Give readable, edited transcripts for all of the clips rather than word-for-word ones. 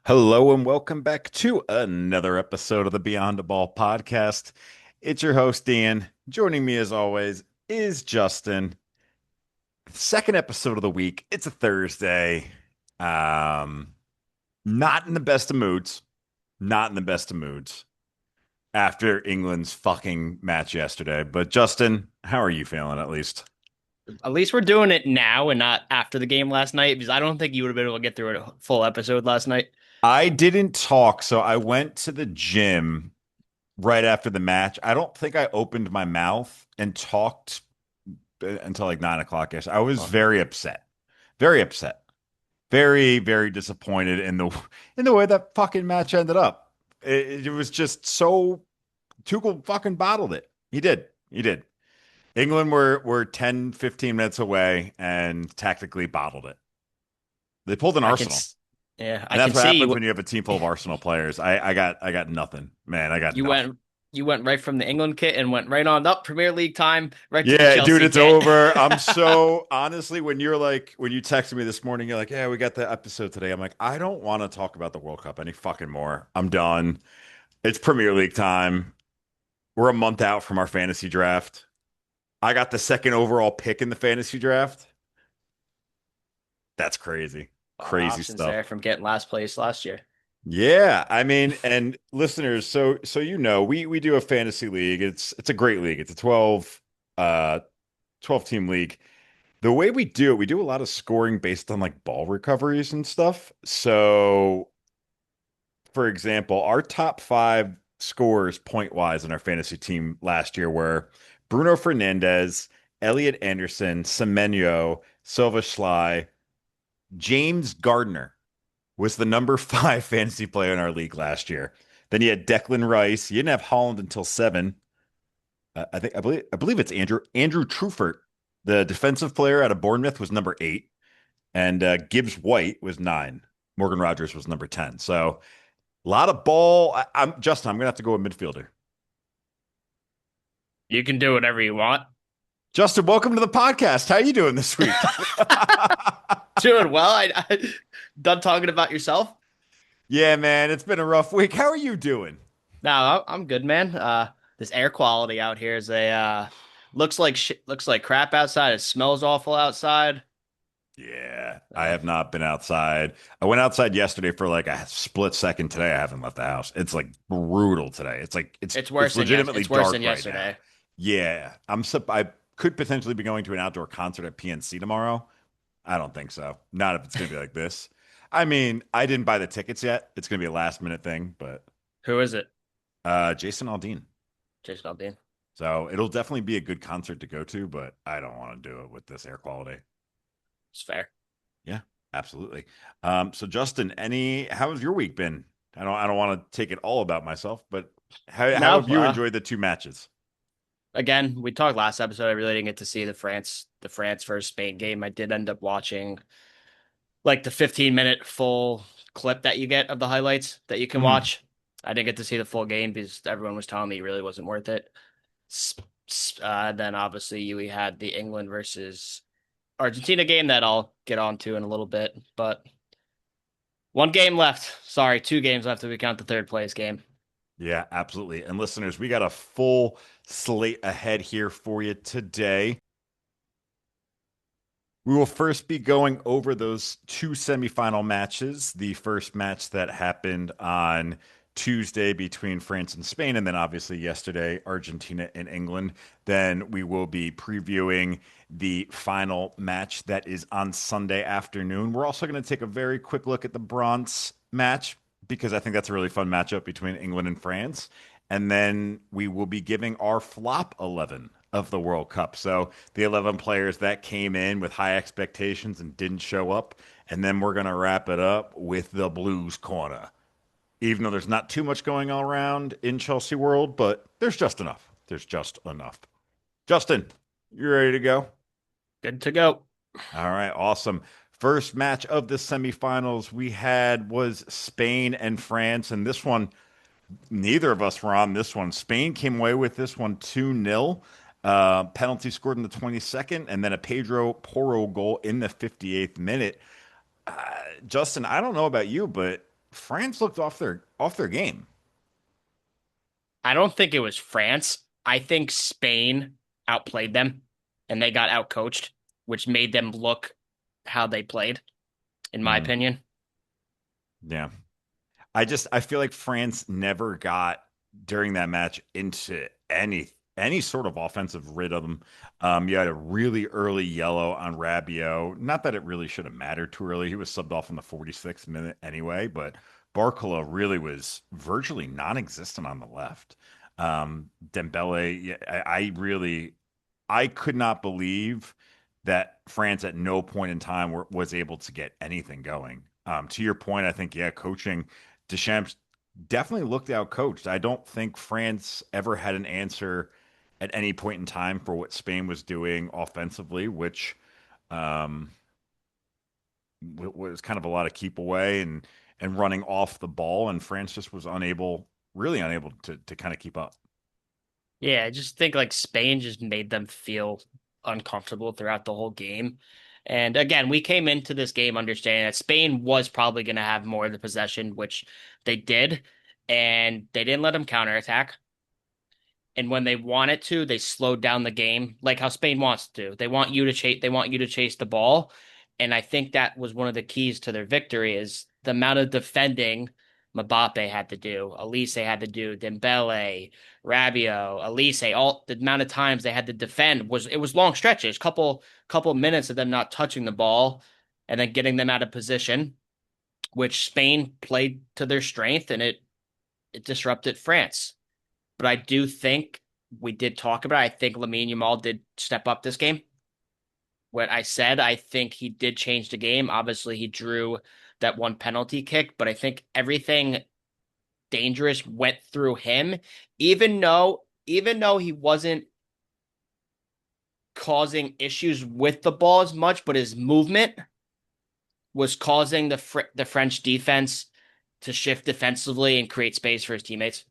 Hello and welcome back to another episode of the Beyond the Ball podcast. It's your host, Ian. Joining me as always is Justin. Second episode of the week. It's a Thursday. Um, Not in the best of moods. Not in the best of moods after England's fucking match yesterday. But Justin, how are you feeling at least? At least we're doing it now and not after the game last night because I don't think you would have been able to get through a full episode last night. I didn't talk, so I went to the gym right after the match. I don't think I opened my mouth and talked until like 9 o'clock ish. I was Well, very upset, very upset, very disappointed in the way that fucking match ended up. It was just so Tuchel fucking bottled it. He did. He did. England were 10, 15 minutes away and tactically bottled it. They pulled an I can, Arsenal. s- yeah, And I that's can what see happens you. when you have a team full of Arsenal players. I got nothing. Man, I got You nothing. went, you went right from the England kit and went right on up Premier League time, right to the Yeah, dude, Chelsea it's kit. over. I'm so honestly, when you texted me this morning, you're like, yeah, we got the episode today. I'm like, I don't want to talk about the World Cup any fucking more. I'm done. It's Premier League time. We're a month out from our fantasy draft. I got the second overall pick in the fantasy draft. That's crazy. A lot of Crazy options stuff. there from getting last place last year. Yeah, I mean, and listeners, so we do a fantasy league. It's a great league. It's a 12 team league. The way we do it, we do a lot of scoring based on like ball recoveries and stuff. So, for example, our top five scores point wise in our fantasy team last year were Bruno Fernandez, Elliot Anderson, Semenyo, Silva Schley, James Gardner was the number five fantasy player in our league last year. Then you had Declan Rice. You didn't have Holland until seven. I believe it's Andrew Truffert, the defensive player out of Bournemouth, was number eight. And Gibbs White was nine. Morgan Rogers was number 10. So a lot of ball. I'm Justin. I'm gonna have to go with midfielder. You can do whatever you want. Justin, welcome to the podcast. How you doing this week? Doing well. I done talking about yourself. Yeah, man, it's been a rough week. How are you doing? No, I'm good, man. This air quality out here is a looks like shit, looks like crap outside. It smells awful outside. Yeah, I Uh, have not been outside. I went outside yesterday for like a split second. Today, I haven't left the house. It's like brutal today. It's like it's it's worse than legitimately it's worse than dark right now. yesterday. Yeah, I could potentially be going to an outdoor concert at PNC tomorrow. I don't think so. Not if it's going to be like this. I mean, I didn't buy the tickets yet. It's going to be a last minute thing, but Who is it? Jason Aldean. Jason Aldean. So it'll definitely be a good concert to go to, but I don't want to do it with this air quality. It's fair. Yeah, absolutely. So Justin, how has your week been? I don't want to take it all about myself, but how No, have you enjoyed the two matches? again, we talked last episode. I really didn't get to see the France versus Spain game. I did end up watching like the 15-minute full clip that you get of the highlights that you can Mhm. watch. I didn't get to see the full game because everyone was telling me it really wasn't worth it. Then obviously we had the England versus Argentina game that I'll get on to in a little bit. But one game left. Sorry, two games left if we count the third place game. Yeah, absolutely. And listeners, we got a full slate ahead here for you today. We will first be going over those two semifinal matches. The first match that happened on Tuesday between France and Spain, and then obviously yesterday, Argentina and England. Then we will be previewing the final match that is on Sunday afternoon. We're also going to take a very quick look at the bronze match because I think that's a really fun matchup between England and France. And then we will be giving our flop 11 of the World Cup. So the 11 players that came in with high expectations and didn't show up. And then we're going to wrap it up with the Blues corner. Even though there's not too much going on around in Chelsea world, but there's just enough. There's just enough. Justin, you ready to go? Good to go. All right, awesome. First match of the semifinals we had was Spain and France, and this one neither of us were on this one. Spain came away with this one 2-0. Penalty scored in the 22nd, and then a Pedro Porro goal in the 58th minute. Uh, Justin, I don't know about you, but France looked off their game. I don't think it was France. I think Spain outplayed them and they got outcoached, which made them look how they played, in my Mm, opinion. yeah. I feel like France never got during that match into any sort of offensive rhythm. You had a really early yellow on Rabiot. Not that it really should have mattered too early. He was subbed off in the 46th minute anyway, but Barcola really was virtually non-existent on the left. Dembele, yeah, I could not believe that France at no point in time was able to get anything going. To your point, I think, yeah, coaching Deschamps definitely looked out coached. I don't think France ever had an answer at any point in time for what Spain was doing offensively, which um, was kind of a lot of keep away and running off the ball, and France just was really unable to kind of keep up. Yeah, I just think like Spain just made them feel uncomfortable throughout the whole game. And again, we came into this game understanding that Spain was probably going to have more of the possession, which they did, and they didn't let them counterattack. And when they wanted to, they slowed down the game, like how Spain wants to. They want you to chase the ball. And I think that was one of the keys to their victory is the amount of defending Mbappe had to do, Elise had to do, Dembele, Rabiot, Elise, all the amount of times they had to defend was long stretches, couple minutes of them not touching the ball and then getting them out of position, which Spain played to their strength and it disrupted France. But I do think we did talk about it. I think Lamine Yamal did step up this game. What I said, I think he did change the game. Obviously, he drew that one penalty kick, but I think everything dangerous went through him, even though he wasn't causing issues with the ball as much, but his movement was causing the French defense to shift defensively and create space for his teammates.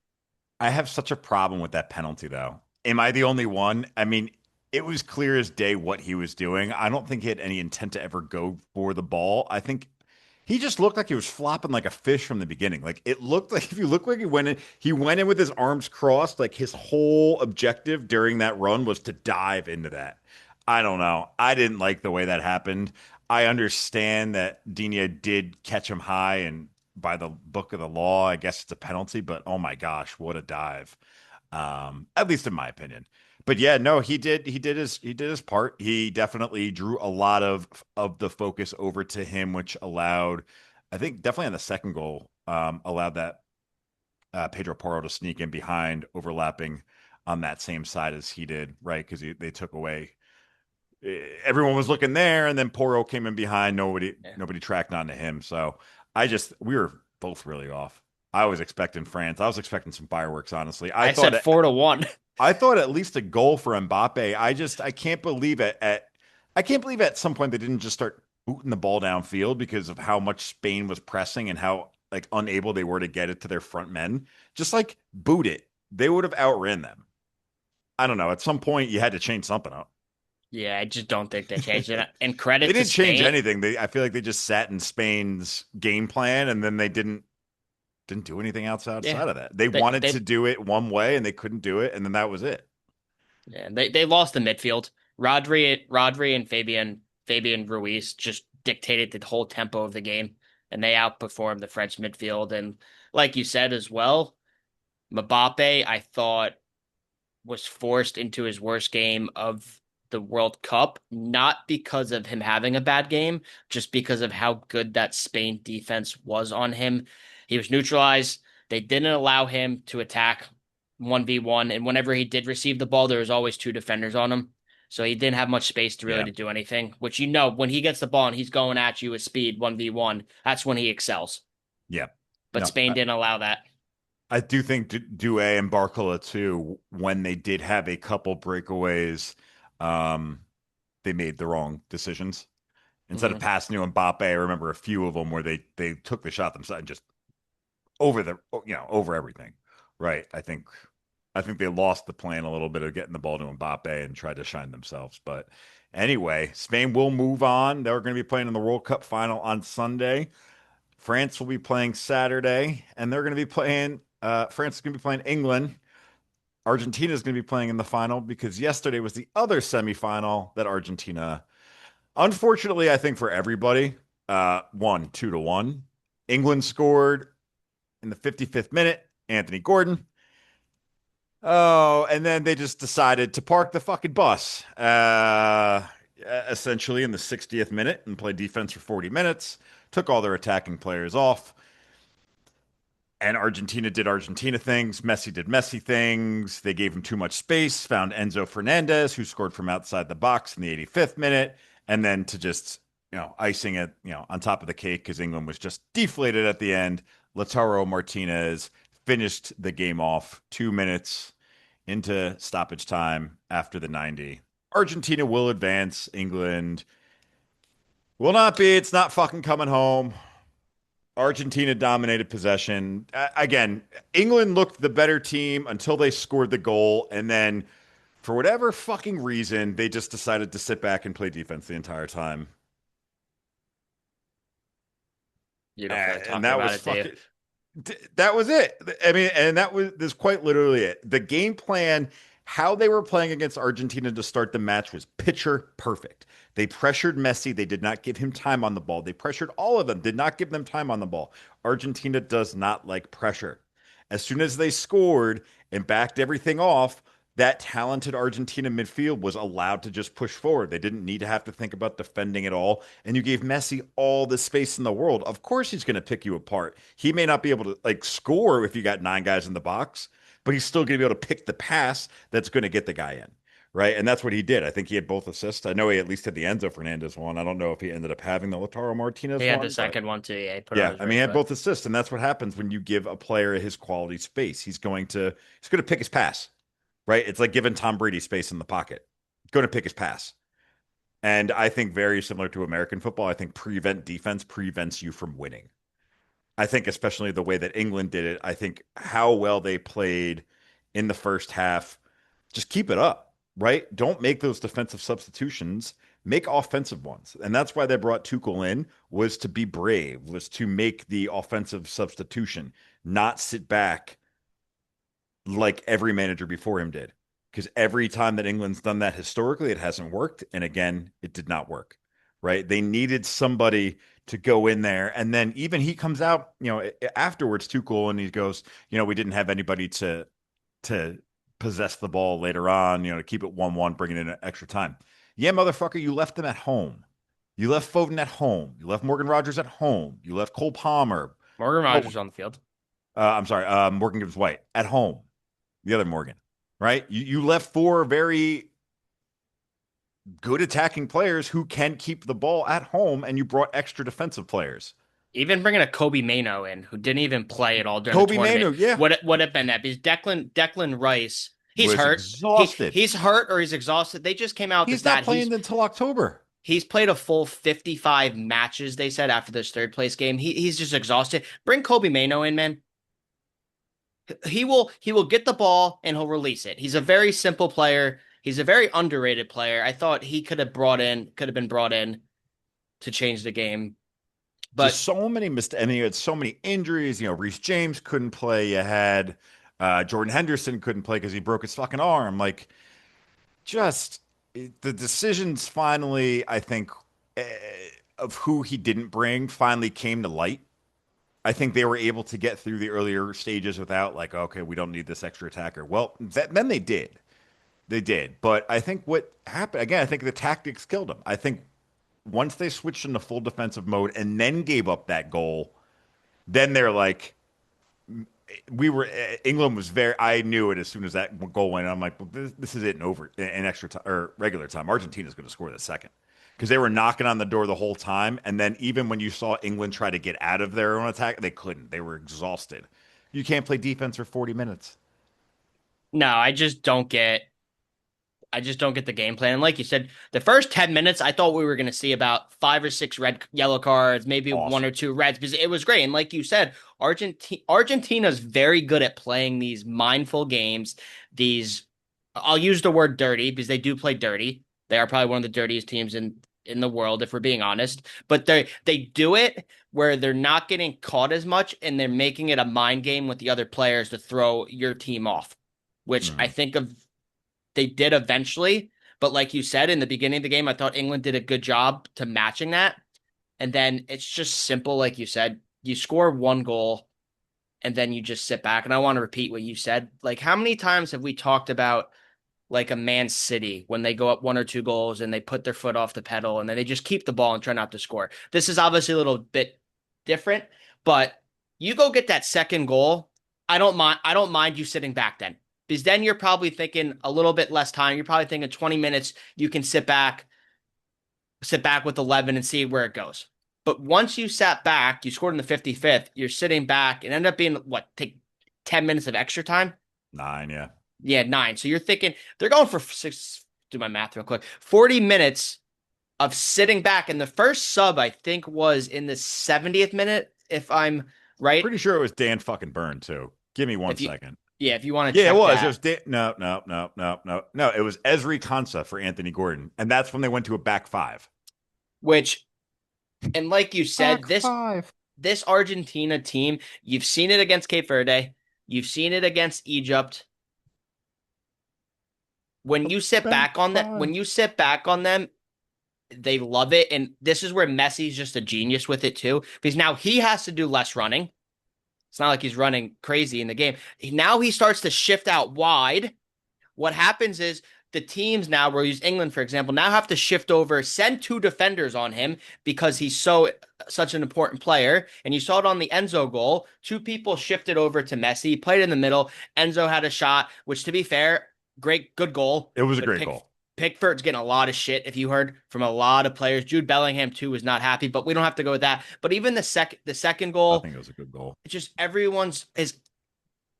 I have such a problem with that penalty, though. Am I the only one? I mean, it was clear as day what he was doing. I don't think he had any intent to ever go for the ball. I think he just looked like he was flopping like a fish from the beginning. Like it looked like if you look like he went in with his arms crossed. Like his whole objective during that run was to dive into that. I don't know. I didn't like the way that happened. I understand that Digne did catch him high and by the book of the law, I guess it's a penalty, but oh my gosh, what a dive. At least in my opinion. But yeah, no, he did his part. He definitely drew a lot of the focus over to him, which allowed, I think, definitely on the second goal, allowed that Pedro Porro to sneak in behind, overlapping on that same side as he did, right? Because they took away. Everyone was looking there, and then Porro came in behind. Nobody Yeah. nobody tracked onto him. So we were both really off. I was expecting France. I was expecting some fireworks. Honestly, I I thought said 4-1. I thought at least a goal for Mbappe. I can't believe it I can't believe at some point they didn't just start booting the ball downfield because of how much Spain was pressing and how like unable they were to get it to their front men. Just like boot it. They would have outran them. I don't know. At some point you had to change something up. Yeah, I just don't think they changed it. And They credit to didn't change Spain. anything. I feel like they just sat in Spain's game plan and then they didn't do anything else Yeah, outside of that. They they wanted to they do it one way and they couldn't do it, and then that was it. yeah, they lost the midfield. Rodri and Fabian Ruiz just dictated the whole tempo of the game, and they outperformed the French midfield. And like you said as well, Mbappe, I thought was forced into his worst game of the World Cup, not because of him having a bad game, just because of how good that Spain defense was on him. He was neutralized. They didn't allow him to attack 1v1, and whenever he did receive the ball, there was always two defenders on him. So he didn't have much space to really Yeah. to do anything, which when he gets the ball and he's going at you with speed 1v1, that's when he excels. Yeah. But No, Spain didn't allow that. I do think Doué and Barcola too, when they did have a couple breakaways, um, they made the wrong decisions. Instead of Mhm. passing to Mbappe, I remember a few of them where they took the shot themselves and just over over everything. Right. I think they lost the plan a little bit of getting the ball to Mbappe and tried to shine themselves. But anyway, Spain will move on. They're going to be playing in the World Cup final on Sunday. France will be playing Saturday, and they're going to be playing. France is going to be playing England. Argentina is going to be playing in the final because yesterday was the other semifinal that Argentina, unfortunately, I think for everybody, won 2-1. England scored in the 55th minute. Anthony Gordon. Oh, and then they just decided to park the fucking bus, essentially in the 60th minute and play defense for 40 minutes. Took all their attacking players off. And Argentina did Argentina things. Messi did Messi things. They gave him too much space, found Enzo Fernandez, who scored from outside the box in the 85th minute. And then to just, icing it, on top of the cake because England was just deflated at the end. Lautaro Martinez finished the game off 2 minutes into stoppage time after the 90. Argentina will advance. England will not be. It's not fucking coming home. Argentina dominated possession. Again, England looked the better team until they scored the goal. And then, for whatever fucking reason, they just decided to sit back and play defense the entire time. You don't feel like And talking that about was it, do you? fucking that was it. I mean, and that was this quite literally it. The game plan, how they were playing against Argentina to start the match was picture perfect. They pressured Messi. They did not give him time on the ball. They pressured all of them, did not give them time on the ball. Argentina does not like pressure. As soon as they scored and backed everything off, that talented Argentina midfield was allowed to just push forward. They didn't need to have to think about defending at all. And you gave Messi all the space in the world. Of course, he's going to pick you apart. He may not be able to like score if you got nine guys in the box, but he's still going to be able to pick the pass that's going to get the guy in. Right. And that's what he did. I think he had both assists. I know he at least had the Enzo Fernandez one. I don't know if he ended up having the Lautaro He Martinez had the one, but second one too. Yeah, he put on yeah, his I mean, right he had foot. both assists, and that's what happens when you give a player his quality space. He's going to pick his pass, right? It's like giving Tom Brady space in the pocket. Going to pick his pass. And I think very similar to American football, I think prevent defense prevents you from winning. I think especially the way that England did it, I think how well they played in the first half, just keep it up, right? Don't make those defensive substitutions, make offensive ones. And that's why they brought Tuchel in was to be brave, was to make the offensive substitution, not sit back like every manager before him did. Because every time that England's done that historically, it hasn't worked. And again, it did not work, right? They needed somebody to go in there. And then even he comes out, afterwards, Tuchel, and he goes, we didn't have anybody to possess the ball later on, to keep it 1-1, bringing in extra time. Yeah, motherfucker, you left them at home. You left Foden at home. You left Morgan Rogers at home. You left Cole Palmer. Morgan Oh, Rogers on the field. I'm sorry, Morgan Gibbs White at home. The other Morgan, right? You left four very good attacking players who can keep the ball at home, and you brought extra defensive players. Even bringing a Kobe Mano in, who didn't even play at all during the Kobe tournament, Manu, yeah, would have been that because Declan Rice, he's was hurt. exhausted. He's hurt or he's exhausted. They just came out He's not that playing until October. he's played a full 55 matches. They said after this third place game, he's just exhausted. Bring Kobe Mano in, man. He will get the ball and he'll release it. He's a very simple player. He's a very underrated player. I thought he could have been brought in to change the game, Just but so many mistakes. I mean, you had so many injuries. Reese James couldn't play. You had Jordan Henderson couldn't play because he broke his fucking arm. Like, just the decisions finally, I think, uh, of who he didn't bring finally came to light. I think they were able to get through the earlier stages without, like, okay, we don't need this extra attacker. Well, then they did. They did. But I think what happened, again, I think the tactics killed them. I think once they switched into full defensive mode and then gave up that goal, then they're like, England was very, I knew it as soon as that goal went. I'm like, well, this is it in extra time or regular time. Argentina's going to score the second because they were knocking on the door the whole time. And then even when you saw England try to get out of their own attack, they couldn't. They were exhausted. You can't play defense for 40 minutes. no, I just don't get the game plan. And like you said, the first 10 minutes, I thought we were going to see about five or six yellow cards, maybe one or Awesome. two reds, because it was great. And like you said, Argentina's very good at playing these mindful games. These, I'll use the word dirty because they do play dirty. They are probably one of the dirtiest teams in the world, if we're being honest. But they do it where they're not getting caught as much and they're making it a mind game with the other players to throw your team off, which I Mhm. think of they did eventually. But like you said in the beginning of the game, I thought England did a good job to matching that. And then it's just simple, like you said. You score one goal and then you just sit back. And I want to repeat what you said. Like, how many times have we talked about like a Man City when they go up one or two goals and they put their foot off the pedal and then they just keep the ball and try not to score? This is obviously a little bit different, but you go get that second goal. I don't mind you sitting back then. Because then you're probably thinking a little bit less time. You're probably thinking 20 minutes you can sit back with 11 and see where it goes. But once you sat back, you scored in the 55th, you're sitting back and ended up being what, take 10 minutes of extra time? 9, yeah. Yeah, 9. So you're thinking they're going for six, do my math real quick. 40 minutes of sitting back. And the first sub, I think, was in the 70th minute, if I'm right. Pretty sure it was Dan fucking Byrne too. Give me one If you, second. yeah, if you want to Yeah, it check was. It was that, Dan. No, no, no, no, no, no. It was Ezri Konsa for Anthony Gordon, and that's when they went to a back five. which, and like you said, Back this five. this Argentina team, you've seen it against Cape Verde, you've seen it against Egypt. When you sit Back back on that, five. when you sit back on them, they love it. And this is where Messi's just a genius with it too, because now he has to do less running. It's not like he's running crazy in the game. Now he starts to shift out wide. What happens is the teams now, we'll use England for example, now have to shift over, send two defenders on him because he's such an important player. And you saw it on the Enzo goal. Two people shifted over to Messi, played in the middle. Enzo had a shot, which to be fair, great, good goal. It was a But great goal. Pickford's getting a lot of shit, if you heard from a lot of players. Jude Bellingham too was not happy, but we don't have to go with that. But even the second I goal, think it was a good goal. it's just everyone's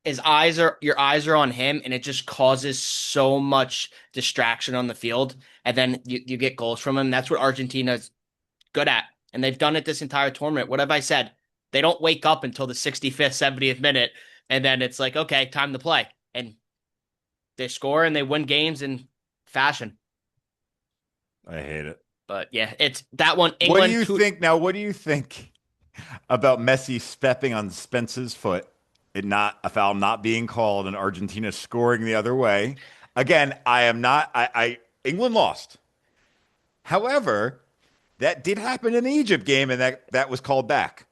his eyes are your eyes are on him, and it just causes so much distraction on the field. And then you get goals from him. That's what Argentina's good at. And they've done it this entire tournament. What have I said? They don't wake up until the 65th, 70th minute, and then it's like, okay, time to play. And they score and they win games in fashion. I hate it. But yeah, it's that one. What do England you two. think now? What do you think about Messi stepping on Spence's foot, it not a foul not being called, and Argentina scoring the other way? Again, I am not. England lost. However, that did happen in the Egypt game, and that was called back.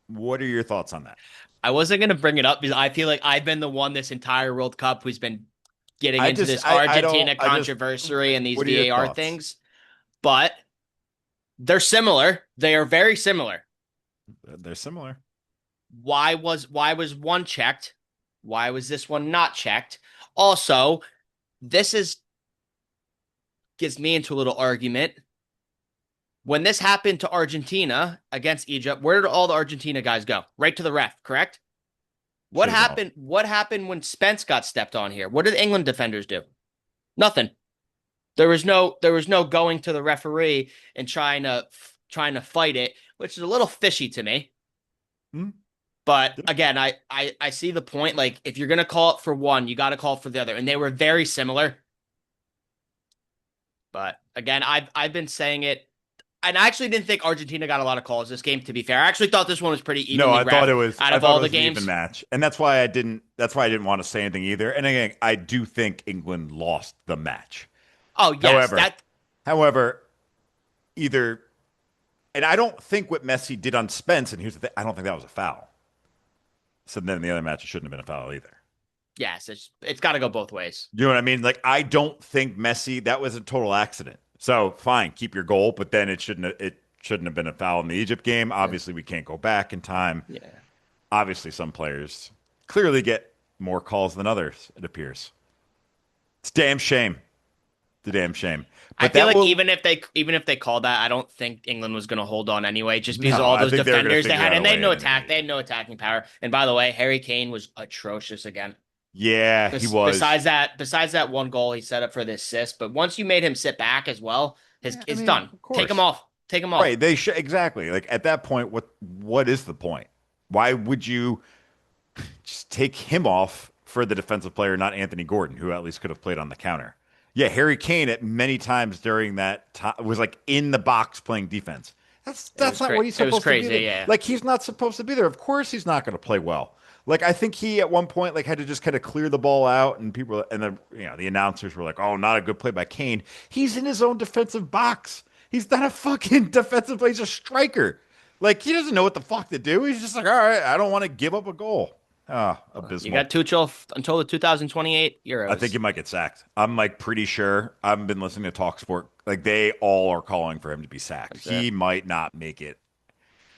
What are your thoughts on that? I wasn't gonna bring it up because I feel like I've been the one this entire World Cup who's been getting into this I don't. Argentina I just. controversy and these What are your VAR thoughts? things. But they're similar. They are very similar. They're similar. Why was one checked? Why was this one not checked? Also, this is gets me into a little argument. When this happened to Argentina against Egypt, where did all the Argentina guys go? Right to the ref, correct? What Should have been all. happened? What happened when Spence got stepped on here? What did the England defenders do? Nothing. There was no going to the referee and trying to fight it, which is a little fishy to me. Hmm? But again, I see the point. Like if you're gonna call it for one, you got to call it for the other, and they were very similar. But again, I've been saying it, and I actually didn't think Argentina got a lot of calls this game. To be fair, I actually thought this one was pretty No, evenly ref out I of thought all it the was an even games. match. And that's why I didn't want to say anything either. And again, I do think England lost the match. Oh yes, However, that however, either and I don't think what Messi did on Spence, and here's the thing, I don't think that was a foul. So then the other match it shouldn't have been a foul either. yes, it's got to go both ways. You know what I mean? Like I don't think Messi that was a total accident. So fine, keep your goal, but then it shouldn't have been a foul in the Egypt game. Obviously, we can't go back in time. Yeah. Obviously, some players clearly get more calls than others, it appears. It's a damn shame. It's a damn shame. I But feel that like will even if they called that, I don't think England was going to hold on anyway, just because of no, all I those think they're going to defenders they figure had, out a and they had way no in attack, anyway. they had no attacking power. And by the way, Harry Kane was atrocious again. Yeah, he was. Besides that one goal he set up for the assist, but once you made him sit back as well, his Yeah, I it's mean, done. of Take him course. off. Take him off. Right. They should exactly. Like at that point, what is the point? Why would you just take him off for the defensive player, not Anthony Gordon, who at least could have played on the counter? Yeah, Harry Kane at many times during that time was like in the box playing defense. That's not what he's It was supposed to be crazy. there. Yeah, Like he's not supposed to be there. Of course he's not going to play well. Like I think he at one point like had to just kind of clear the ball out, and people and then the announcers were like, "Oh, not a good play by Kane." He's in his own defensive box. He's not a fucking defensive player. He's a striker. Like he doesn't know what the fuck to do. He's just like, all right, I don't want to give up a goal. Ah, you abysmal. got Tuchel until the 2028 I think he Euros. might get sacked. I'm like pretty sure. I've been listening to TalkSport. Like they all are calling for him to be sacked. That's it. He might not make it.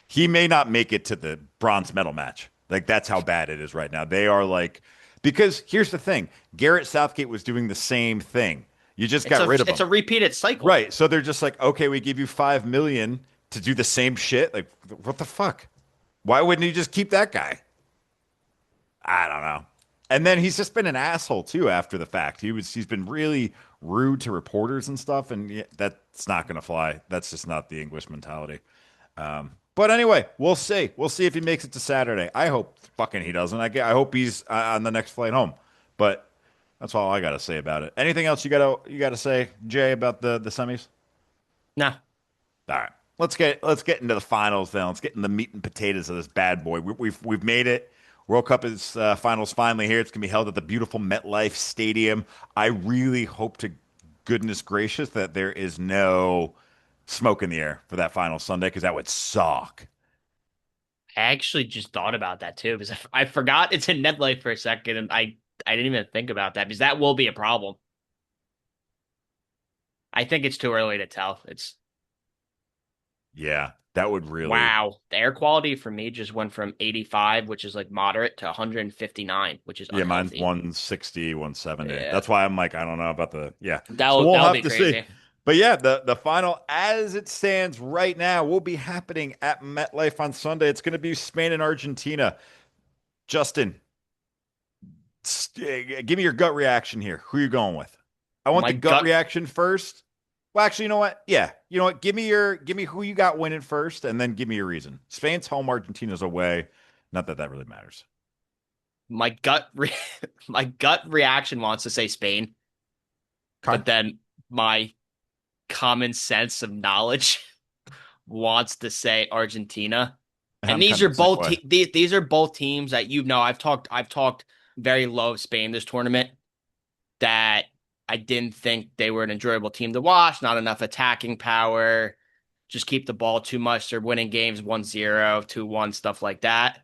He may not make it to the bronze medal match. Like that's how bad it is right now. They are like because here's the thing. Garrett Southgate was doing the same thing. You just got rid of It's him. a repeated cycle. Right. So they're just like, okay, we give you 5 million to do the same shit. Like, what the fuck? Why wouldn't you just keep that guy? I don't know. And then he's just been an asshole too after the fact. He's been really rude to reporters and stuff, and yeah, that's not gonna fly. That's just not the English mentality. But anyway, we'll see. We'll see if he makes it to Saturday. I hope fucking he doesn't. I hope he's on the next flight home. But that's all I gotta say about it. Anything else you gotta say, Jay, about the semis? Nah, All right, let's get into the finals then. Let's get in the meat and potatoes of this bad boy. We've made it. World Cup is finals finally here. It's gonna be held at the beautiful MetLife Stadium. I really hope to goodness gracious that there is no smoke in the air for that final Sunday because that would suck. I actually just thought about that too because I forgot it's in NetLife for a second, and I didn't even think about that because that will be a problem. I think it's too early to tell. It's Yeah, that would really. wow. The air quality for me just went from 85, which is like moderate, to 159, which is Yeah, mine's unhealthy. 160, 170. Yeah, That's why I'm like, I don't know about the yeah. So that'll we'll that'll have be to see. crazy. But yeah, the final as it stands right now will be happening at MetLife on Sunday. It's going to be Spain and Argentina. Justin, give me your gut reaction here. Who are you going with? I want My the gut gut, reaction first. Well, actually, you know what? Yeah, you know what? Give me who you got winning first, and then give me your reason. Spain's home, Argentina's away. Not that that really matters. my gut, re my gut reaction wants to say Spain, Okay, but then my common sense of knowledge wants to say Argentina. And I'm these kind of are the same both way. these are both teams that I've talked very low of Spain this tournament, that I didn't think they were an enjoyable team to watch, not enough attacking power, just keep the ball too much. They're winning games 1-0, 2-1, stuff like that.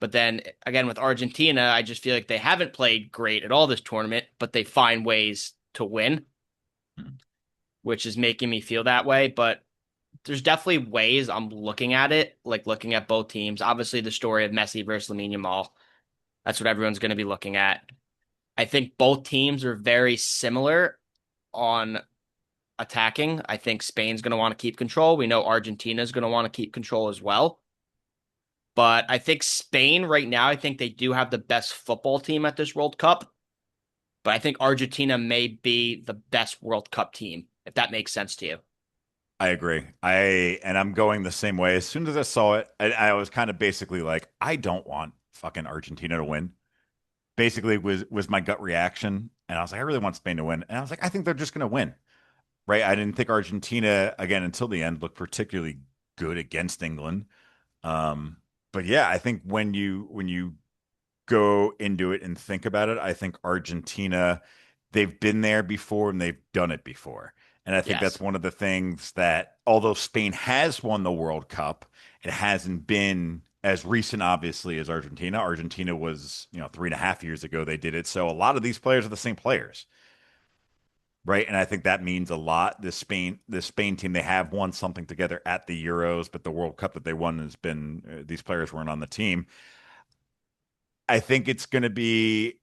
But then again with Argentina, I just feel like they haven't played great at all this tournament, but they find ways to win, which is making me feel that way. But there's definitely ways I'm looking at it, like looking at both teams. Obviously, the story of Messi versus Lamine Yamal. That's what everyone's going to be looking at. I think both teams are very similar on attacking. I think Spain's going to want to keep control. We know Argentina's going to want to keep control as well. But I think Spain right now, I think they do have the best football team at this World Cup. But I think Argentina may be the best World Cup team, if that makes sense to you. I agree. I'm going the same way. As soon as I saw it, I was kind of basically like, I don't want fucking Argentina to win. Basically, was my gut reaction, and I was like, I really want Spain to win, and I was like, I think they're just going to win, right? I didn't think Argentina again until the end looked particularly good against England. Um, but yeah, I think when you go into it and think about it, I think Argentina, they've been there before and they've done it before. And I think that's Yes. one of the things that, although Spain has won the World Cup, it hasn't been as recent, obviously, as Argentina. Argentina was, 3.5 years ago they did it. So a lot of these players are the same players, right? And I think that means a lot. The Spain team, they have won something together at the Euros, but the World Cup that they won has been these players weren't on the team. I think it's going to be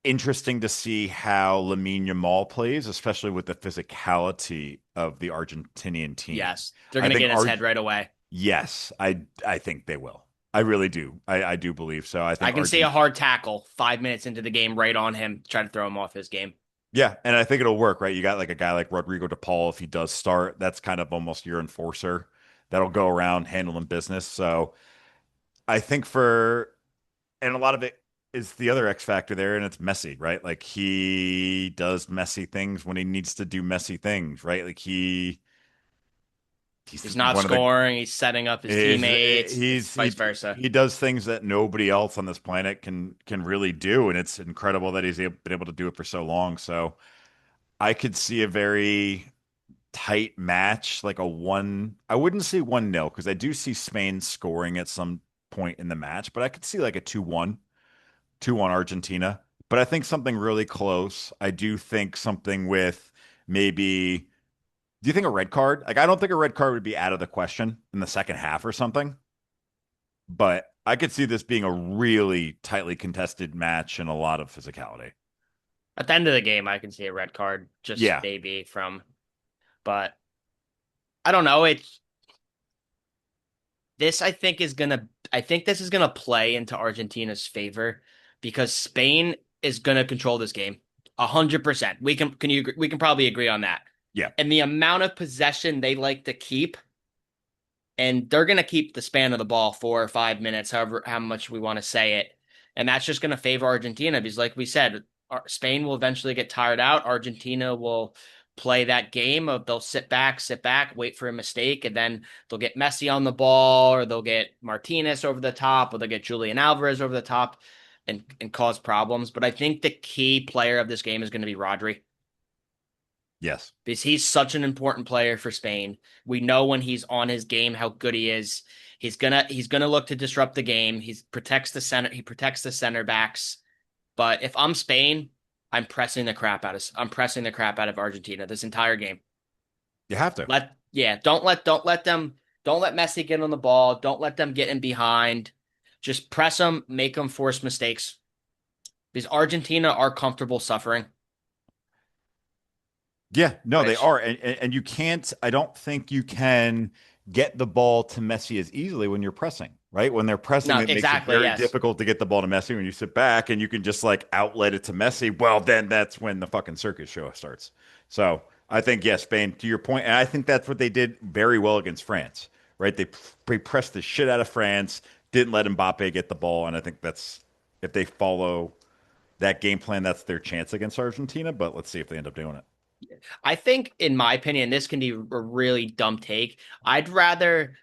interesting to see how Lamine Yamal plays, especially with the physicality of the Argentinian team. Yes. They're I going to think get in his head right away. yes, I think they will. I really do. I do believe so. I I think can see a Argent hard tackle 5 minutes into the game right on him, try to throw him off his game. yeah, and I think it'll work, right? You got like a guy like Rodrigo De Paul, if he does start, that's kind of almost your enforcer that'll go around handling business. So I think and a lot of it is the other X factor there, and it's Messi, right? Like he does messy things when he needs to do messy things, right? Like He's not one of the scoring. He's setting up his is teammates. It's vice versa. he does things that nobody else on this planet can really do, and it's incredible that been able to do it for so long. So I could see a very tight match, like a one. I wouldn't say 1-0 because I do see Spain scoring at some point in the match, but I could see like a 2-1, 2-1 Argentina. But I think something really close. I do think something with maybe. Do you think a red card? Like, I don't think a red card would be out of the question in the second half or something, but I could see this being a really tightly contested match and a lot of physicality. At the end of the game, I can see a red card, just Yeah, maybe from, but I don't know. It's this. I think this is gonna play into Argentina's favor because Spain is gonna control this game 100%. We can probably agree on that. yeah, And the amount of possession they like to keep, and they're going to keep the span of the ball 4 or 5 minutes, however how much we want to say it, and that's just going to favor Argentina because, like we said, Spain will eventually get tired out. Argentina will play that game of they'll sit back, wait for a mistake, and then they'll get Messi on the ball, or they'll get Martinez over the top, or they'll get Julian Alvarez over the top, and cause problems. But I think the key player of this game is going to be Rodri yes. because he's such an important player for Spain. We know when he's on his game how good he is. He's gonna look to disrupt the game. He protects the center backs. But if I'm Spain, I'm pressing the crap out of Argentina this entire game. You have to. Don't let Messi get on the ball. Don't let them get in behind. Just press them, make them force mistakes. Because Argentina are comfortable suffering, Yeah, no, they which are, and you can't. I don't think you can get the ball to Messi as easily when you're pressing, right? When they're pressing, no, it makes it exactly, very yes. difficult to get the ball to Messi. When you sit back and you can just like outlet it to Messi, well, then that's when the fucking circus show starts. So I think yes, Spain, to your point, and I think that's what they did very well against France, right? They pressed the shit out of France, didn't let Mbappe get the ball, and I think that's if they follow that game plan, that's their chance against Argentina. But let's see if they end up doing it. I think, in my opinion, this can be a really dumb take. I'd rather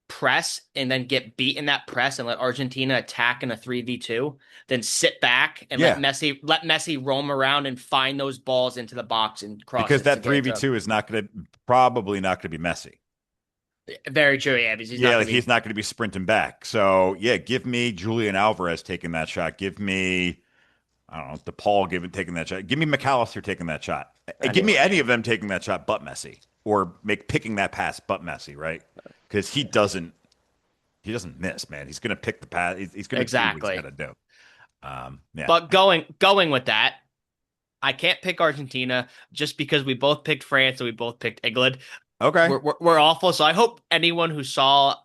press and then get beat in that press and let Argentina attack in a 3v2 than sit back and Yeah, Let Messi roam around and find those balls into the box and because crosses to that get it to 3v2 is not going to probably not going to be Messi. him. Very true, yeah, because he's not Yeah, going like to he's be not going to be sprinting back. So yeah, give me Julian Alvarez taking that shot. Give me I don't know DePaul taking that shot. Give me McAllister taking that shot. Give me anyone, any yeah. of them taking that shot, but Messi, or make picking that pass, but Messi, right? Because he doesn't miss, man. He's going to pick the pass. He's going to do what he's got Exactly. to do. Yeah. But going with that, I can't pick Argentina just because we both picked France and we both picked England. Okay. We're awful. So I hope anyone who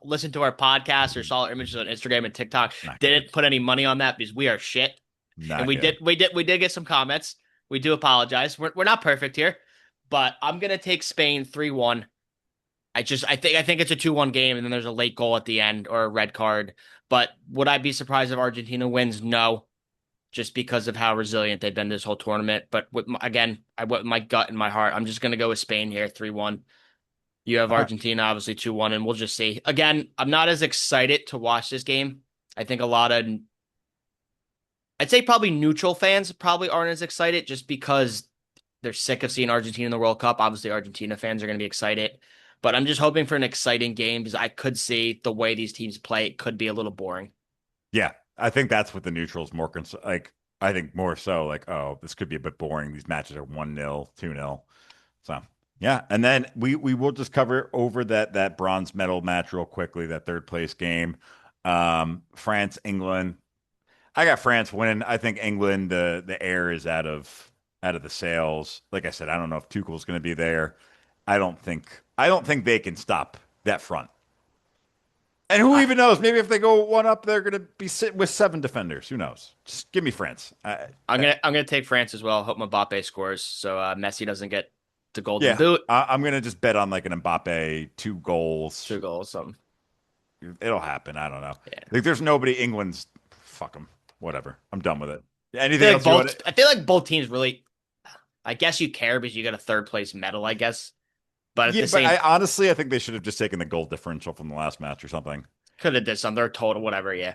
listened to our podcast or saw our images on Instagram and TikTok Not good. didn't put any money on that because we are shit. And Not good. we did get some comments. We do apologize. We're not perfect here, but I'm gonna take Spain 3-1. I think it's a 2-1 game and then there's a late goal at the end or a red card. But would I be surprised if Argentina wins? No, just because of how resilient they've been this whole tournament. But again, I went with my gut and my heart. I'm just gonna go with Spain here 3-1. You have All right. Argentina obviously 2-1, and we'll just see. Again, I'm not as excited to watch this game. I think a lot of I'd say probably neutral fans probably aren't as excited just because they're sick of seeing Argentina in the World Cup. Obviously, Argentina fans are going to be excited, but I'm just hoping for an exciting game because I could see the way these teams play, it could be a little boring. Yeah, I think that's what the neutrals more like. I think more so like, oh, this could be a bit boring. These matches are 1-0, 2-0. So yeah, and then we will just cover over that bronze medal match real quickly. That third place game, France England. I got France winning. I think England the air is out of the sails. Like I said, I don't know if Tuchel's going to be there. I don't think they can stop that front. And who I, even knows? Maybe if they go one up, they're going to be sitting with seven defenders. Who knows? Just give me France. I'm gonna take France as well. Hope Mbappe scores so Messi doesn't get the golden Yeah, boot. I'm going to just bet on like an Mbappe 2 goals. 2 goals, something. It'll happen. I don't know. Yeah. Like, there's nobody. England's fuck them. Whatever. I'm done with it. Anything else you want to? I feel like both teams really. I guess you care because you got a third place medal. I guess But at Yeah, the but same, I honestly I think they should have just taken the goal differential from the last match or something. could have did something. They're total whatever. Yeah,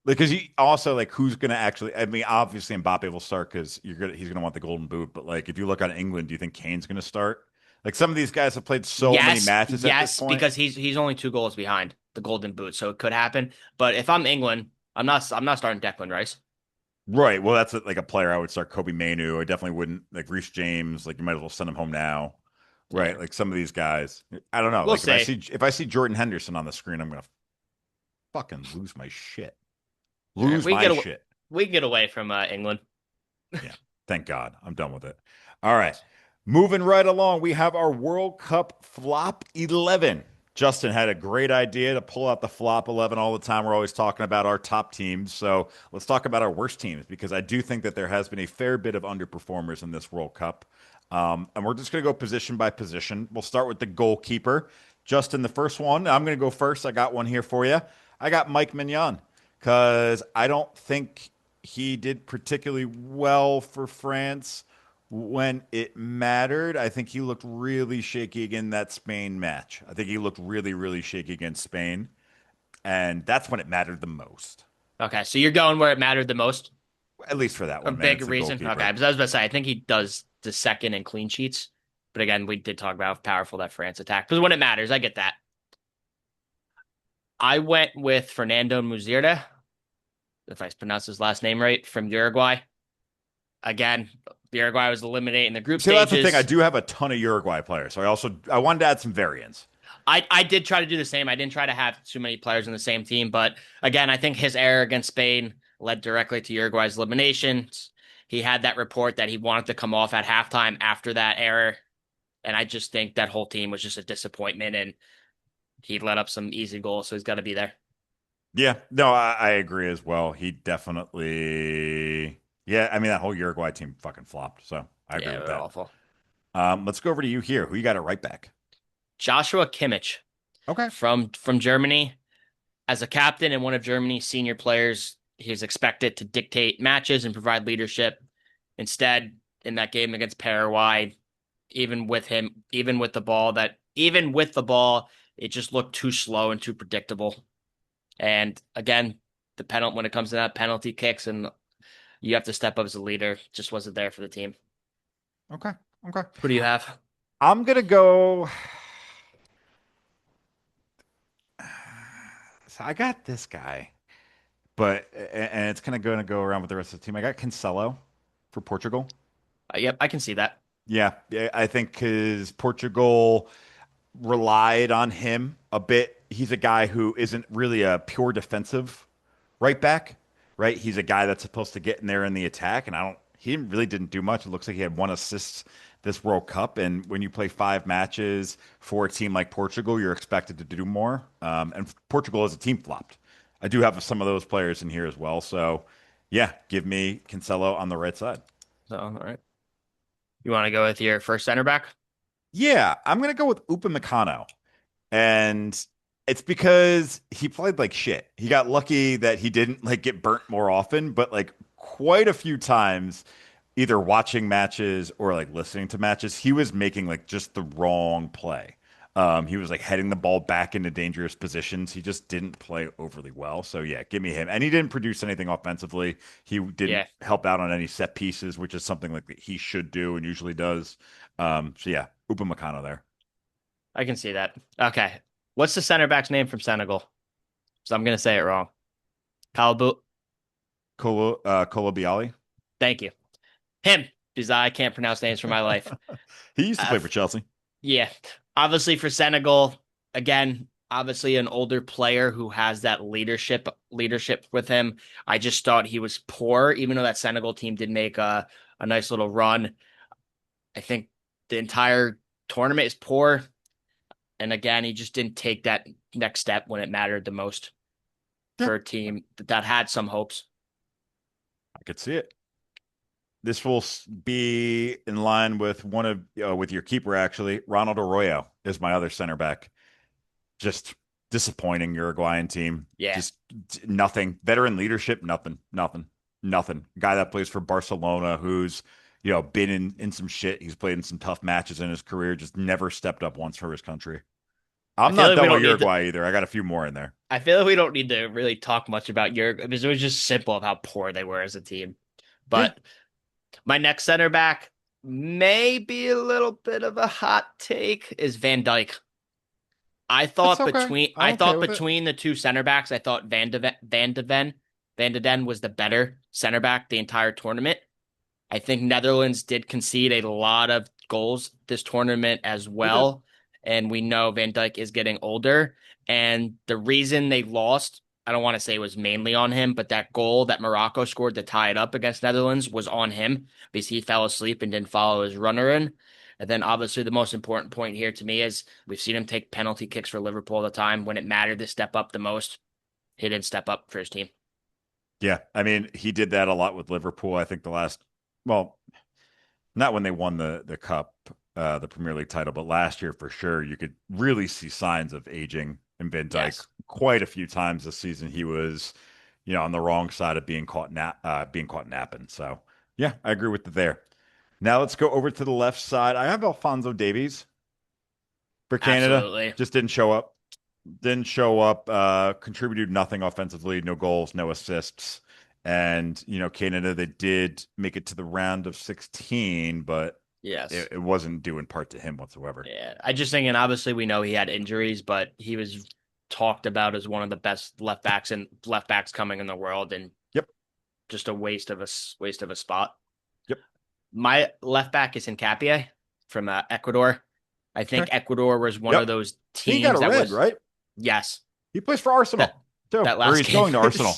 Because you also like who's going to actually? I mean, obviously Mbappe will start because he's gonna want the golden boot. But like, if you look on England, do you think Kane's going to start? Like some of these guys have played so many yes, matches at this yes, point. because he's only 2 goals behind the Golden Boot, so it could happen. But if I'm England, I'm not starting Declan Rice. Right. Well, that's like a player I would start Kobe Manu. I definitely wouldn't like Reece James. Like you might as well send him home now. Right. Yeah, Like some of these guys. I don't know. we'll Like see. if I see Jordan Henderson on the screen, I'm gonna fucking lose my shit. All right, Lose my shit. we can get away from England. Yeah. Thank God. I'm done with it. All right. Moving right along, we have our World Cup flop 11. Justin had a great idea to pull out the flop 11 all the time. We're always talking about our top teams. So let's talk about our worst teams because I do think that there has been a fair bit of underperformers in this World Cup. And we're just going to go position by position. We'll start with the goalkeeper. Justin, the first one, I'm going to go first. I got one here for you. I got Mike Mignon because I don't think he did particularly well for France when it mattered. I think he looked really shaky in that Spain match. I think he looked really, really shaky against Spain. And that's when it mattered the most, Okay, so you're going where it mattered the most. at least for that A one, man. big It's the reason. Okay, goalkeeper. because I was about to say I think he does the second in clean sheets. But again, we did talk about how powerful that France attack. Because when it matters, I get that. I went with Fernando Muzieta, if I pronounce his last name right, from Uruguay. Again, Uruguay was eliminated in the group See, that's the thing. I stages. do have a ton of Uruguay players. So I wanted to add some variance. I did try to do the same. I didn't try to have too many players in the same team, but again, I think his error against Spain led directly to Uruguay's elimination. He had that report that he wanted to come off at halftime after that error, and I just think that whole team was just a disappointment, and he let up some easy goals, so he's got to be there. Yeah, no, I agree as well. He definitely, yeah, I mean, that whole Uruguay team fucking flopped. So I agree Yeah, with they're that. awful. Let's go over to you here. Who you got it right back? Joshua Kimmich Okay. from Germany. As a captain and one of Germany's senior players, he was expected to dictate matches and provide leadership. Instead, in that game against Paraguay, even with the ball, it just looked too slow and too predictable. And again, the penalty when it comes to that penalty kicks and you have to step up as a leader, just wasn't there for the team. Okay. Okay. Who do you have? I'm gonna go. So I got this guy, but and it's kind of going to go around with the rest of the team. I got Cancelo for Portugal. Yep, I can see that. Yeah, yeah, I think because Portugal relied on him a bit. He's a guy who isn't really a pure defensive right back, right? He's a guy that's supposed to get in there in the attack, and he really didn't do much. It looks like he had one assist this World Cup, and when you play 5 matches for a team like Portugal, you're expected to do more. And Portugal as a team flopped. I do have some of those players in here as well, so yeah, give me Cancelo on the right side. So, all right. You want to go with your first center back? Yeah, I'm gonna go with Upamecano. And it's because he played like shit. He got lucky that he didn't like get burnt more often, but like quite a few times, either watching matches or like listening to matches, he was making like just the wrong play. He was like heading the ball back into dangerous positions. He just didn't play overly well. So yeah, give me him. And he didn't produce anything offensively. He didn't Yeah, help out on any set pieces, which is something like that he should do and usually does. So yeah, Upamecano there. I can see that. Okay. What's the center back's name from Senegal? So I'm gonna say it wrong. Kalbu. Kolo. Thank you. Him, because I can't pronounce names for my life. He used to Uh, play for Chelsea. yeah. Obviously for Senegal, again, obviously an older player who has that leadership with him. I just thought he was poor, even though that Senegal team did make a nice little run. I think the entire tournament is poor. And again, he just didn't take that next step when it mattered the most Yeah, for a team that had some hopes. I could see it. This will be in line with one of with your keeper actually. Ronald Arroyo is my other center back. Just disappointing Uruguayan team. Yeah. Just nothing. Veteran leadership, nothing, nothing, nothing. Guy that plays for Barcelona, who's been in some shit. He's played in some tough matches in his career, just never stepped up once for his country. I I'm feel not like we done with don't need to. Uruguay either. I got a few more in there. I feel like we don't need to really talk much about Uruguay because it was just simple of how poor they were as a team. Yeah, But my next center back may be a little bit of a hot take is Van Dijk. that's okay. I'm I okay thought with it. between the two center backs, I thought Van de Ven was the better center back the entire tournament. I think Netherlands did concede a lot of goals this tournament as They did. well. And we know Van Dijk is getting older. And the reason they lost, I don't want to say it was mainly on him, but that goal that Morocco scored to tie it up against Netherlands was on him because he fell asleep and didn't follow his runner in. And then obviously the most important point here to me is we've seen him take penalty kicks for Liverpool all the time. When it mattered to step up the most, he didn't step up for his team. Yeah, I mean, he did that a lot with Liverpool. I think well, not when they won the cup, the Premier League title, but last year for sure, you could really see signs of aging in Van Dijk. Yes. Quite a few times this season, he was, on the wrong side of being caught napping. So, yeah, I agree with you there. Now let's go over to the left side. I have Alfonso Davies for Canada. Absolutely. Just didn't show up. Didn't show up. Contributed nothing offensively. No goals, no assists. And Canada, they did make it to the round of 16, but Yes. it wasn't due in part to him whatsoever. Yeah, I just think, and obviously we know he had injuries, but he was talked about as one of the best left backs coming in the world, and Yep. just a waste of a spot. Yep. My left back is Hincapié from Ecuador. I think Okay. Ecuador was one of Yep. those He got teams a that red, was right? yes He plays for that Arsenal too, that or last he's game. going to Arsenal.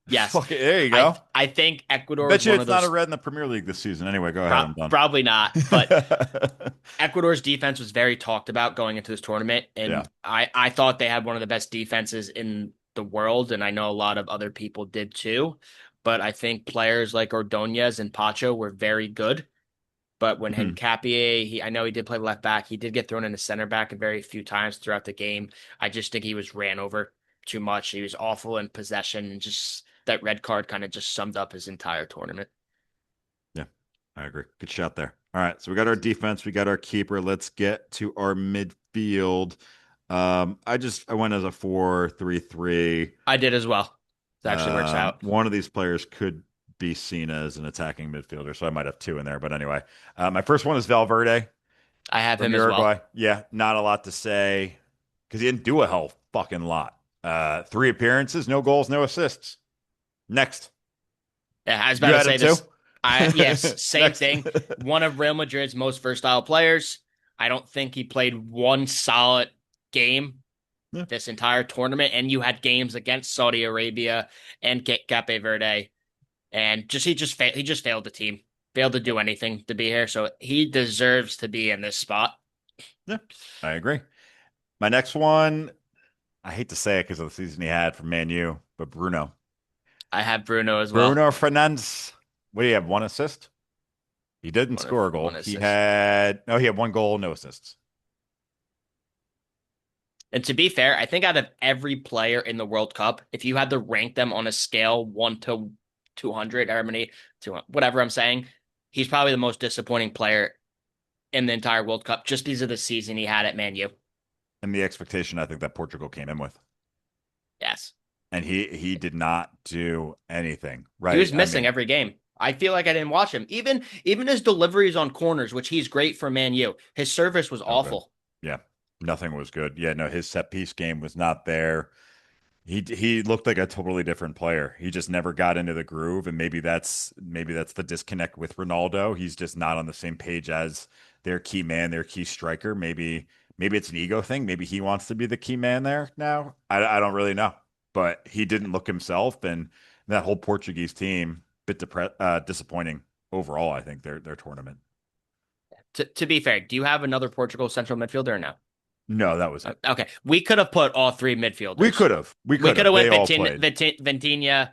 Yes, Fuck it. There you go. I think I Ecuador was bet you one of it's not a those red in the Premier League this season. Anyway, go ahead. I'm done. probably not, but Ecuador's defense was very talked about going into this tournament, Yeah. and I thought they had one of the best defenses in the world, and I know a lot of other people did too. But I think players like Ordonez and Pacho were very good. But when Mhm. Hincapié, I know he did play left back. He did get thrown into center back a very few times throughout the game. I just think he was ran over too much. He was awful in possession, and just that red card kind of just summed up his entire tournament. Yeah, I agree. Good shot there. All right, so we got our defense, we got our keeper. Let's get to our midfield. I went as a 4-3-3. I did as well. It actually works out. One of these players could be seen as an attacking midfielder, so I might have two in there. But anyway, my first one is Valverde I have from him as Uruguay. well. Yeah, not a lot to say because he didn't do a hell fucking lot. Three appearances, no goals, no assists. Next, Yeah, I was about you to had him say too. this. I Yes, same Next. thing. One of Real Madrid's most versatile players. I don't think he played one solid game Yeah. this entire tournament, and you had games against Saudi Arabia and Cape Verde, and he just failed the team, failed to do anything to be here. So he deserves to be in this spot. Yeah, I agree. My next one, I hate to say it because of the season he had for Man U, but Bruno. I have Bruno as well. Bruno Fernandes. What do you have? One assist? He didn't score a goal. One assist. He had one goal, no assists. And to be fair, I think out of every player in the World Cup, if you had to rank them on a scale 1 to 200, however many, 200, whatever I'm saying, he's probably the most disappointing player in the entire World Cup just because of the season he had at Man U. And the expectation I think that Portugal came in with. Yes. And he did not do anything. He Right. was I missing mean, every game. I feel like I didn't watch him. Even his deliveries on corners, which he's great for Man U, his service was no good. awful. Yeah. Nothing was good. Yeah, no, his set piece game was not there. He looked like a totally different player. He just never got into the groove, and maybe that's the disconnect with Ronaldo. He's just not on the same page as their key man, their key striker. Maybe it's an ego thing. Maybe he wants to be the key man there now. I don't really know, but he didn't look himself, and that whole Portuguese team disappointing overall. I think their tournament. To be fair, do you have another Portugal central midfielder or no? No, that was it. Okay, we could have put all three We midfielders. could have. We We could could have. have They went all played. Ventinha,